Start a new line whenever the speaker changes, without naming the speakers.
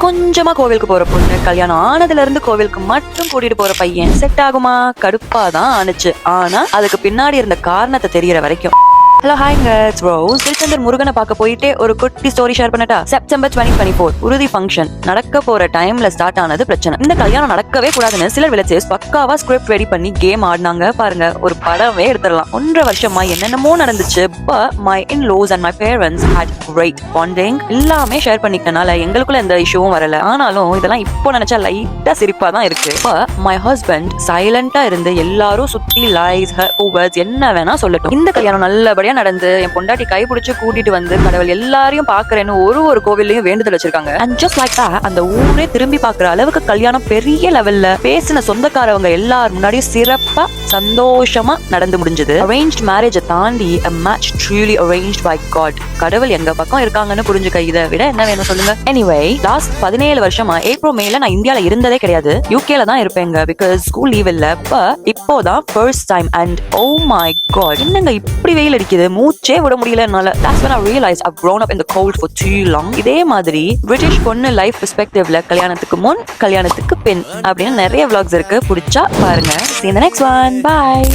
கொஞ்சமா கோவிலுக்கு போற பொண்ணு கல்யாணம் ஆனதுல இருந்து கோவிலுக்கு மட்டும் கூட்டிட்டு போற பையன் செட் ஆகுமா? கடுப்பாதான் ஆனிச்சு. ஆனா அதுக்கு பின்னாடி இருந்த காரணத்தை தெரியற வரைக்கும். ஹலோ ஹாய்ங்க, இட்ஸ் ரோஸ். திருச்செந்தூர் முருகனை பார்க்க போயிட்டே ஒரு குட்டி ஸ்டோரி ஷேர் பண்ணட்டா? செப்டம்பர் 2024 உறுதி ஃபங்க்ஷன் நடக்க போற டைம்ல ஸ்டார்ட் ஆனது பிரச்சனை. இந்த கல்யாணம் நடக்கவே கூடாதுன்னு சிலர் விளைச்சேஸ் பக்காவா ஸ்கிரிப்ட் ரெடி பண்ணி கேம் ஆடினாங்க பாருங்க. ஒரு படமே எடுத்துடலாம். 1.5 வருஷமா என்னென்னமோ நடந்துச்சு. But my in-laws and my parents had great bonding. எல்லாமே ஷேர் பண்ணிக்கனால எங்களுக்குள்ள எந்த இஷ்யூவும் வரல. ஆனாலும் இதெல்லாம் இப்போ நினைச்சா லைட்டா சிரிப்பா தான் இருக்கு. மை ஹஸ்பண்ட் சைலண்டா இருந்து எல்லாரும் சுத்தி லைஸ் ஓவர்ஸ் என்ன வேணா சொல்லட்டும். இந்த கல்யாணம் நல்லபடியா நடந்து என் பொண்டாட்டி கைப்பிடிச்சு கூட்டிட்டு வந்து கடவுள் எல்லாரையும் பாக்குறேன்னு ஒரு கோவிலையும் வேண்டுதல் வச்சிருக்காங்க. அண்ட் ஜஸ்ட் லைக் தட் அந்த ஊரே திரும்பி பாக்குற அளவுக்கு கல்யாணம் பெரிய லெவல்ல பேசின சொந்தக்காரவங்க எல்லாரும் முன்னாடியும் சிறப்பா சந்தோஷமா நடந்து முடிஞ்சது. அரேஞ்ச்ட் மேரேஜை தாண்டி a match truly arranged by God. கடவுள் எங்க பக்கம் இருக்காங்கன்னு புரிஞ்சுக்க இதை விட என்ன வேணும் சொல்லுங்க. எனிவே லாஸ்ட் 17 வருஷமா ஏப்ரல் மேல நான் இந்தியால இருந்ததே கிடையாது. யூகேல தான் இருப்பேங்க. பிகாஸ் ஸ்கூல் லீவ் இல்ல. இப்போதான் first time. And oh my God, என்னங்க இப்படி வெயில் அடிக்குது, மூச்சே விட முடியல என்னால. That's when I realized I've grown up in the cold for too long. இதே மாதிரி பிரிட்டிஷ் பொண்ணு லைஃப் பெர்ஸ்பெக்டிவ்ல கல்யாணத்துக்கு முன் கல்யாணத்துக்கு பின் அப்படின்னு நிறைய vlogs இருக்கு. பிடிச்சா பாருங்க. See you in the next one. Bye.